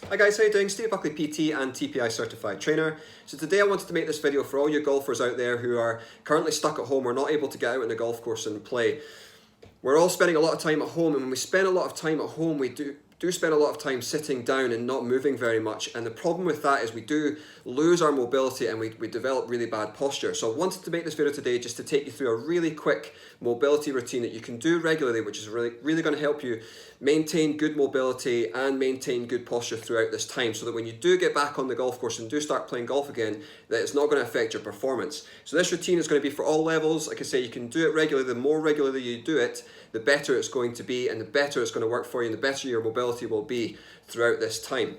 Hi guys, how you doing? Stevie Buckley PT and TPI certified trainer. So today I wanted to make this video for all you golfers out there who are currently stuck at home or not able to get out on the golf course and play. We're all spending a lot of time at home, and when we spend a lot of time at home, we do spend a lot of time sitting down and not moving very much. And the problem with that is we do lose our mobility and we develop really bad posture. So I wanted to make this video today just to take you through a really quick mobility routine that you can do regularly, which is really going to help you maintain good mobility and maintain good posture throughout this time, so that when you do get back on the golf course and do start playing golf again, that it's not going to affect your performance. So this routine is going to be for all levels. Like I say, you can do it regularly. The more regularly you do it, the better it's going to be, and the better it's going to work for you, and the better your mobility will be throughout this time.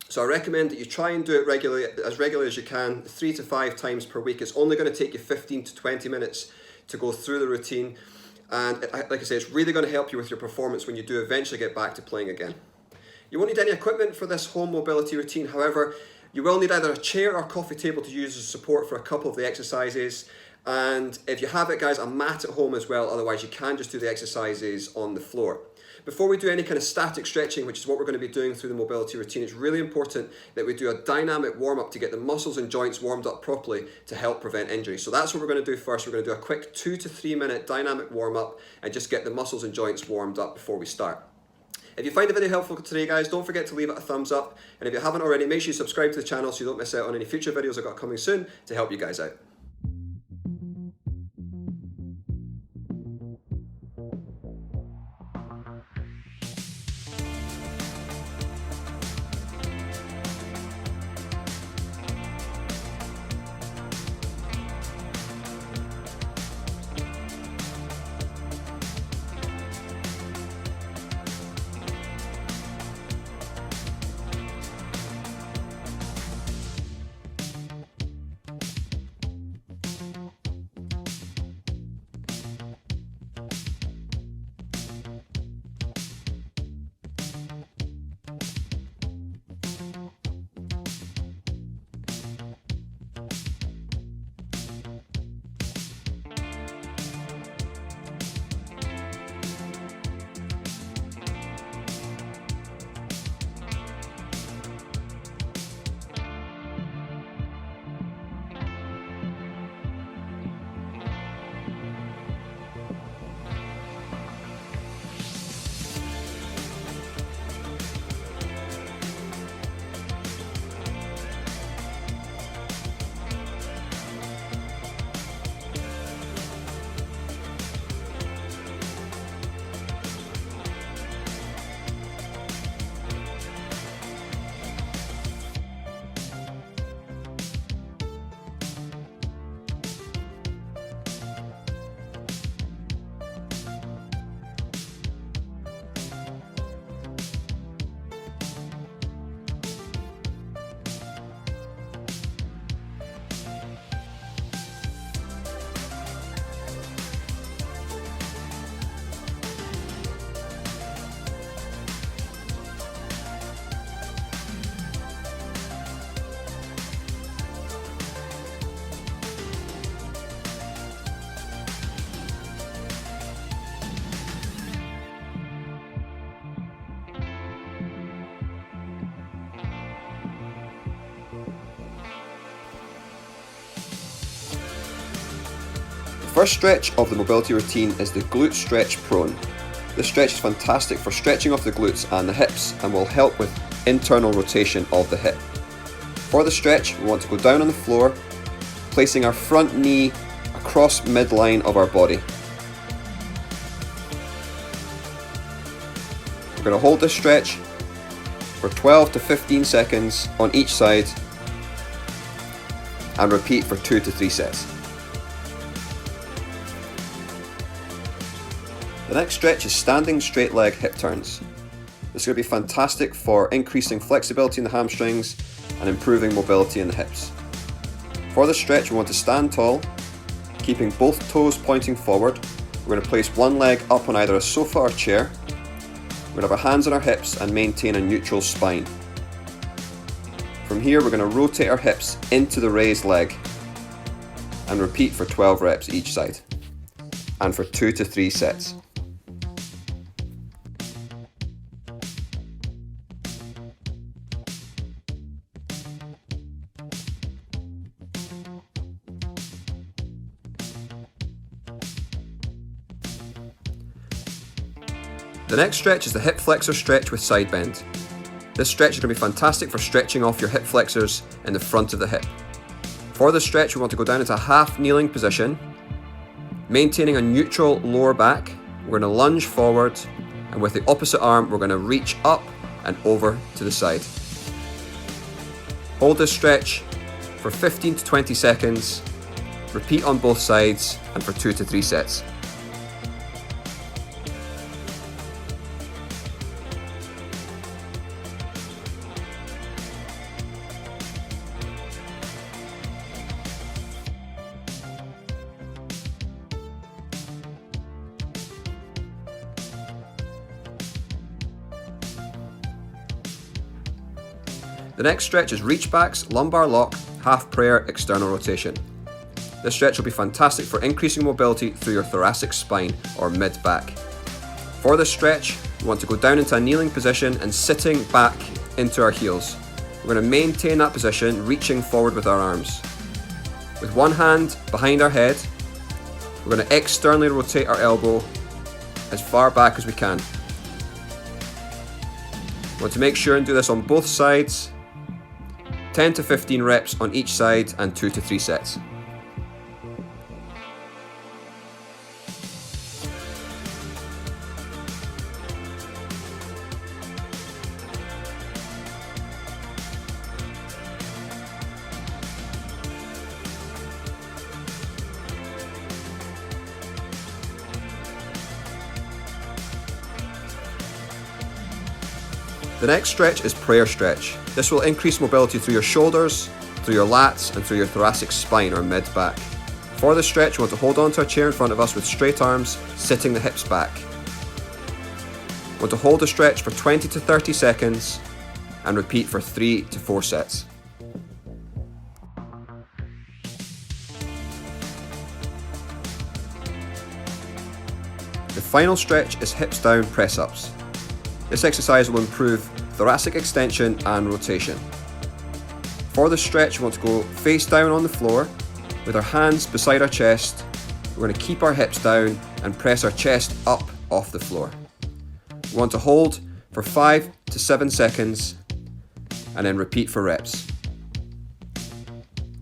So I recommend that you try and do it regularly as you can, 3 to 5 times per week. It's only going to take you 15 to 20 minutes to go through the routine. And like I say, it's really going to help you with your performance when you do eventually get back to playing again. You won't need any equipment for this home mobility routine. However, you will need either a chair or coffee table to use as support for a couple of the exercises. And if you have it, guys, a mat at home as well. Otherwise, you can just do the exercises on the floor. Before we do any kind of static stretching, which is what we're going to be doing through the mobility routine, it's really important that we do a dynamic warm-up to get the muscles and joints warmed up properly to help prevent injury. So that's what we're going to do first. We're going to do a quick 2 to 3 minute dynamic warm-up and just get the muscles and joints warmed up before we start. If you find the video helpful today, guys, don't forget to leave it a thumbs up. And if you haven't already, make sure you subscribe to the channel so you don't miss out on any future videos I've got coming soon to help you guys out. First stretch of the mobility routine is the Glute Stretch Prone. This stretch is fantastic for stretching off the glutes and the hips and will help with internal rotation of the hip. For the stretch, we want to go down on the floor, placing our front knee across midline of our body. We're going to hold this stretch for 12 to 15 seconds on each side and repeat for 2 to 3 sets. The next stretch is standing straight leg hip turns. This is going to be fantastic for increasing flexibility in the hamstrings and improving mobility in the hips. For the stretch, we want to stand tall, keeping both toes pointing forward. We're going to place one leg up on either a sofa or chair. We're going to have our hands on our hips and maintain a neutral spine. From here, we're going to rotate our hips into the raised leg and repeat for 12 reps each side and for 2 to 3 sets. The next stretch is the hip flexor stretch with side bend. This stretch is going to be fantastic for stretching off your hip flexors in the front of the hip. For this stretch, we want to go down into a half kneeling position, maintaining a neutral lower back. We're going to lunge forward, and with the opposite arm, we're going to reach up and over to the side. Hold this stretch for 15 to 20 seconds, repeat on both sides, and for 2 to 3 sets. The next stretch is reach backs, lumbar lock, half prayer, external rotation. This stretch will be fantastic for increasing mobility through your thoracic spine or mid-back. For this stretch, we want to go down into a kneeling position and sitting back into our heels. We're going to maintain that position, reaching forward with our arms. With one hand behind our head, we're going to externally rotate our elbow as far back as we can. We want to make sure and do this on both sides. 10 to 15 reps on each side and 2 to 3 sets. The next stretch is prayer stretch. This will increase mobility through your shoulders, through your lats, and through your thoracic spine or mid-back. For this stretch, we want to hold on to our chair in front of us with straight arms, sitting the hips back. We want to hold the stretch for 20 to 30 seconds and repeat for 3 to 4 sets. The final stretch is Hepstone Pressups. This exercise will improve thoracic extension and rotation. For the stretch, we want to go face down on the floor with our hands beside our chest. We're going to keep our hips down and press our chest up off the floor. We want to hold for 5 to 7 seconds and then repeat for reps.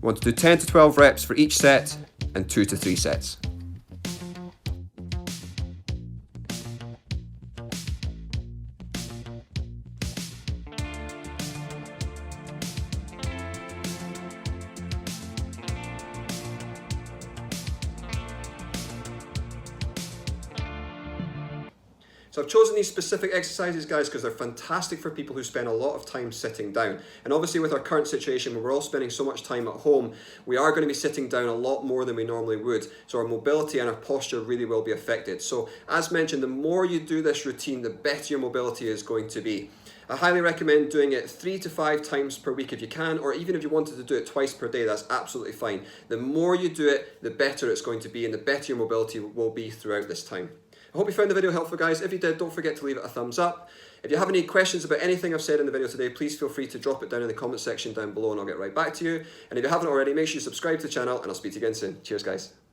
We want to do 10 to 12 reps for each set and 2 to 3 sets. So I've chosen these specific exercises, guys, because they're fantastic for people who spend a lot of time sitting down. And obviously with our current situation where we're all spending so much time at home, we are going to be sitting down a lot more than we normally would. So our mobility and our posture really will be affected. So as mentioned, the more you do this routine, the better your mobility is going to be. I highly recommend doing it 3 to 5 times per week if you can, or even if you wanted to do it twice per day, that's absolutely fine. The more you do it, the better it's going to be and the better your mobility will be throughout this time. I hope you found the video helpful, guys. If you did, don't forget to leave it a thumbs up. If you have any questions about anything I've said in the video today, please feel free to drop it down in the comment section down below and I'll get right back to you. And if you haven't already, make sure you subscribe to the channel and I'll speak to you again soon. Cheers, guys.